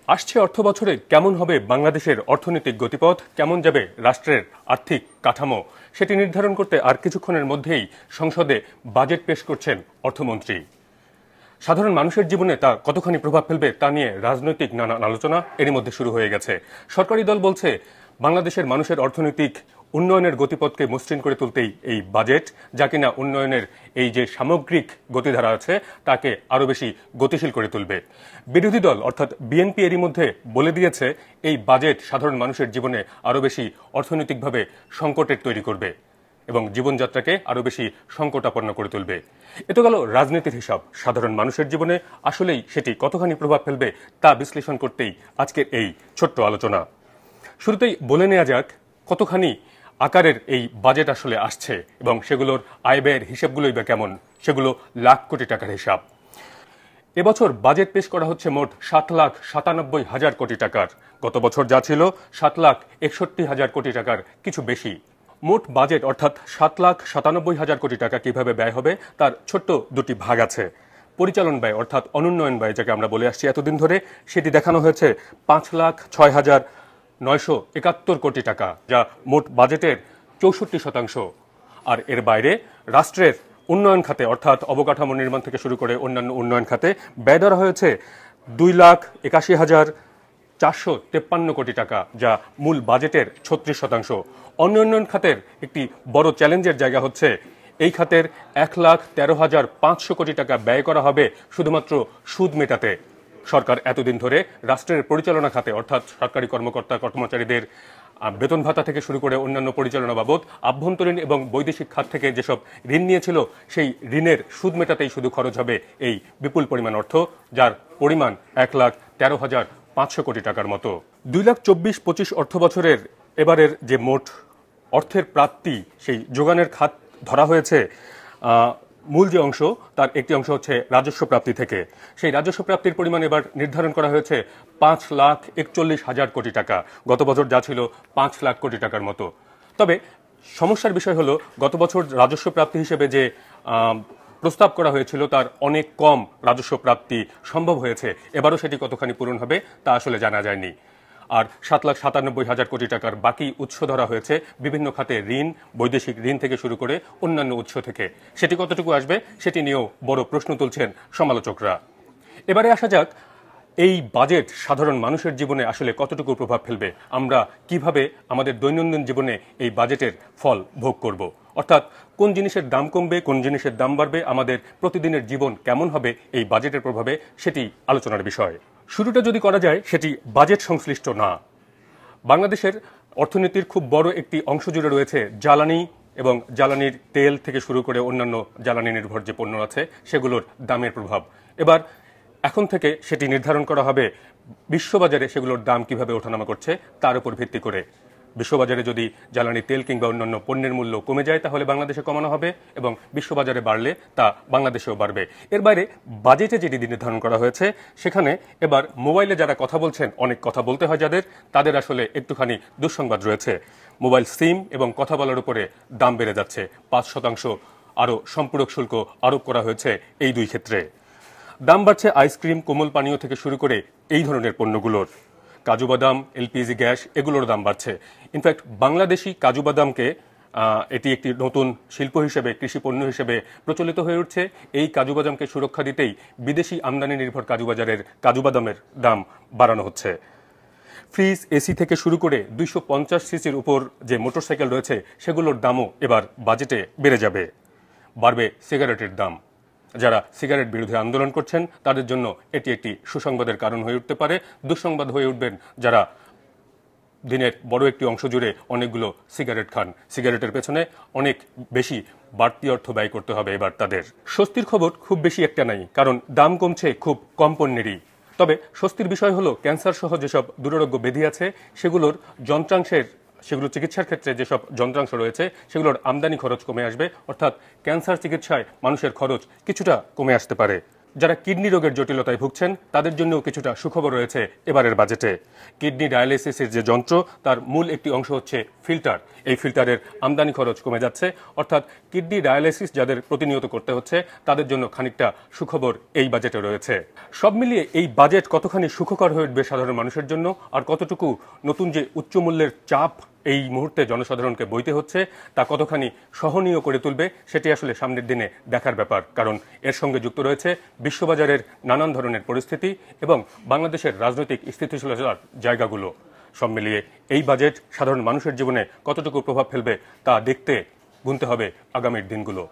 আসছে অর্থবছরে কেমন হবে বাংলাদেশের অর্থনৈতিক গতিপথ, কেমন যাবে রাষ্ট্রের আর্থিক কাঠামো, সেটি নির্ধারণ করতে আর কিছুক্ষণের মধ্যেই সংসদে বাজেট পেশ করছেন অর্থমন্ত্রী। সাধারণ মানুষের জীবনে তা কতখানি প্রভাব ফেলবে তা নিয়ে রাজনৈতিক নানা আলোচনা এরই মধ্যে শুরু হয়ে গেছে। সরকারি দল বলছে বাংলাদেশের মানুষের অর্থনৈতিক উন্নয়নের গতিপথকে মসৃণ করে তুলতেই এই বাজেট, যা কিনা উন্নয়নের এই যে সামগ্রিক গতিধারা আছে তাকে আরো বেশি গতিশীল করে তুলবে। বিরোধী দল অর্থাৎ বিএনপি এরই মধ্যে বলে দিয়েছে এই বাজেট সাধারণ মানুষের জীবনে আরো বেশি অর্থনৈতিকভাবে সংকটের তৈরি করবে এবং জীবনযাত্রাকে আরো বেশি সংকটাপন্ন করে তুলবে। এ তো গেল রাজনীতির হিসাব। সাধারণ মানুষের জীবনে আসলেই সেটি কতখানি প্রভাব ফেলবে তা বিশ্লেষণ করতেই আজকের এই ছোট্ট আলোচনা। শুরুতেই বলে নেওয়া যাক কতখানি আকারের এই বাজেট আসলে আসছে এবং সেগুলোর আয় ব্যয়ের হিসাবগুলোই বা কেমন। সেগুলো লাখ কোটি টাকার হিসাব। এবছর বাজেট পেশ করা হচ্ছে মোট 7,97,000 কোটি টাকার। গত বছর যা ছিল 7,61,000 কোটি টাকার কিছু বেশি। মোট বাজেট অর্থাৎ 7,97,000 কোটি টাকা কিভাবে ব্যয় হবে তার ছোট্ট দুটি ভাগ আছে। পরিচালন ব্যয় অর্থাৎ অনুন্নয়ন ব্যয়, যাকে আমরা বলে আসছি এতদিন ধরে, সেটি দেখানো হয়েছে 5,06,971 কোটি টাকা, যা মোট বাজেটের 64%। আর এর বাইরে রাষ্ট্রের উন্নয়ন খাতে অর্থাৎ অবকাঠামো নির্মাণ থেকে শুরু করে অন্যান্য উন্নয়ন খাতে ব্যয় ধরা হয়েছে 2,81,453 কোটি টাকা, যা মূল বাজেটের 36%। অন্যান্য খাতের একটি বড় চ্যালেঞ্জের জায়গা হচ্ছে এই খাতের 1,13,500 কোটি টাকা ব্যয় করা হবে শুধুমাত্র সুদ মেটাতে। সরকার এতদিন ধরে রাষ্ট্রের পরিচালনা খাতে অর্থাৎ সরকারি কর্মকর্তা কর্মচারীদের বেতন ভাতা থেকে শুরু করে অন্যান্য পরিচালনা বাবদ আভ্যন্তরীণ এবং বৈদেশিক খাত থেকে যেসব ঋণ নিয়েছিল সেই ঋণের সুদ মেটাতেই শুধু খরচ হবে এই বিপুল পরিমাণ অর্থ, যার পরিমাণ 1,13,500 কোটি টাকার মতো। 2,24,25 অর্থ বছরের এবারের যে মোট অর্থের প্রাপ্তি, সেই যোগানের খাত ধরা হয়েছে মূল যে অংশ তার একটি অংশ হচ্ছে রাজস্ব প্রাপ্তি থেকে। সেই রাজস্ব প্রাপ্তির পরিমাণ এবার নির্ধারণ করা হয়েছে 5,41,000 কোটি টাকা। গত বছর যা ছিল 5 লাখ কোটি টাকার মতো। তবে সমস্যার বিষয় হলো গত বছর রাজস্ব প্রাপ্তি হিসেবে যে প্রস্তাব করা হয়েছিল তার অনেক কম রাজস্ব প্রাপ্তি সম্ভব হয়েছে। এবারও সেটি কতখানি পূরণ হবে তা আসলে জানা যায়নি। আর 7,97,000 কোটি টাকার বাকি উৎস ধরা হয়েছে বিভিন্ন খাতে ঋণ, বৈদেশিক ঋণ থেকে শুরু করে অন্যান্য উৎস থেকে। সেটি কতটুকু আসবে সেটি নিয়েও বড় প্রশ্ন তুলছেন সমালোচকরা। এবারে আসা যাক এই বাজেট সাধারণ মানুষের জীবনে আসলে কতটুকু প্রভাব ফেলবে, আমরা কিভাবে আমাদের দৈনন্দিন জীবনে এই বাজেটের ফল ভোগ করব, অর্থাৎ কোন জিনিসের দাম কমবে, কোন জিনিসের দাম বাড়বে, আমাদের প্রতিদিনের জীবন কেমন হবে এই বাজেটের প্রভাবে, সেটি আলোচনার বিষয়। শুরুটা যদি করা যায় সেটি বাজেট সংশ্লিষ্ট না। বাংলাদেশের অর্থনীতির খুব বড় একটি অংশ জুড়ে রয়েছে জ্বালানি এবং জ্বালানির তেল থেকে শুরু করে অন্যান্য জ্বালানি নির্ভর যে পণ্য আছে সেগুলোর দামের প্রভাব। এবার এখন থেকে সেটি নির্ধারণ করা হবে বিশ্ববাজারে সেগুলোর দাম কিভাবে ওঠানামা করছে তার উপর ভিত্তি করে। বিশ্ববাজারে যদি জ্বালানি তেল কিংবা অন্যান্য পণ্যের মূল্য কমে যায় তাহলে বাংলাদেশে কমানো হবে এবং বিশ্ববাজারে বাড়লে তা বাংলাদেশেও বাড়বে। এর বাইরে বাজেটে যেটি নির্ধারণ করা হয়েছে সেখানে এবার মোবাইলে যারা কথা বলছেন, অনেক কথা বলতে হয় যাদের, তাদের আসলে একটুখানি দুঃসংবাদ রয়েছে। মোবাইল সিম এবং কথা বলার উপরে দাম বেড়ে যাচ্ছে। 5% আরও সম্পূরক শুল্ক আরোপ করা হয়েছে এই দুই ক্ষেত্রে। দাম বাড়ছে আইসক্রিম, কোমল পানীয় থেকে শুরু করে এই ধরনের পণ্যগুলোর। কাজু বাদাম, এলপিজি গ্যাস, এগুলোর দাম বাড়ছে। ইনফ্যাক্ট বাংলাদেশি কাজু বাদামকে এটি একটি নতুন শিল্প হিসেবে, কৃষি পণ্য হিসেবে প্রচলিত হয়ে উঠছে। এই কাজু বাদামকে সুরক্ষা দিতেই বিদেশি আমদানি নির্ভর কাজু বাজারের কাজু বাদামের দাম বাড়ানো হচ্ছে। ফ্রিজ, এসি থেকে শুরু করে 250 সিসির উপর যে মোটরসাইকেল রয়েছে সেগুলোর দামও এবার বাজেটে বেড়ে যাবে। বাড়বে সিগারেটের দাম। যারা সিগারেট বিরোধী আন্দোলন করছেন তাদের জন্য এটি একটি সুসংবাদের কারণ হয়ে উঠতে পারে। দুঃসংবাদ হয়ে উঠবেন যারা দিনের বড় একটি অংশ জুড়ে অনেকগুলো সিগারেট খান। সিগারেটের পেছনে অনেক বেশি বাড়তি অর্থ ব্যয় করতে হবে এবার তাদের। স্বস্তির খবর খুব বেশি একটা নাই, কারণ দাম কমছে খুব কম পণ্যেরই। তবে স্বস্তির বিষয় হলো ক্যান্সার সহ যেসব দুরারোগ্য ব্যাধি আছে সেগুলোর চিকিৎসার ক্ষেত্রে যেসব যন্ত্রাংশ রয়েছে সেগুলোর আমদানি খরচ কমে আসবে। অর্থাৎ ক্যান্সার চিকিৎসায় মানুষের খরচ কিছুটা কমে আসতে পারে। যারা কিডনি রোগের জটিলতায় ভুগছেন তাদের জন্যও কিছুটা সুখবর রয়েছে এবারের বাজেটে। কিডনি ডায়ালিসিসের যে যন্ত্র তার মূল একটি অংশ হচ্ছে ফিল্টার। এই ফিল্টারের আমদানি খরচ কমে যাচ্ছে, অর্থাৎ কিডনি ডায়ালিসিস যাদের প্রতিনিয়ত করতে হচ্ছে তাদের জন্য খানিকটা সুখবর এই বাজেটে রয়েছে। সব মিলিয়ে এই বাজেট কতখানি সুখকর হয়ে উঠবে সাধারণ মানুষের জন্য, আর কতটুকু নতুন যে উচ্চ মূল্যের চাপ এই মুহূর্তে জনসাধারণকে বইতে হচ্ছে তা কতখানি সহনীয় করে তুলবে সেটি আসলে সামনের দিনে দেখার ব্যাপার। কারণ এর সঙ্গে যুক্ত রয়েছে বিশ্ববাজারের নানান ধরনের পরিস্থিতি এবং বাংলাদেশের রাজনৈতিক স্থিতিশীলতার জায়গাগুলো। সব মিলিয়ে এই বাজেট সাধারণ মানুষের জীবনে কতটুকু প্রভাব ফেলবে তা দেখতে গুনতে হবে আগামীর দিনগুলো।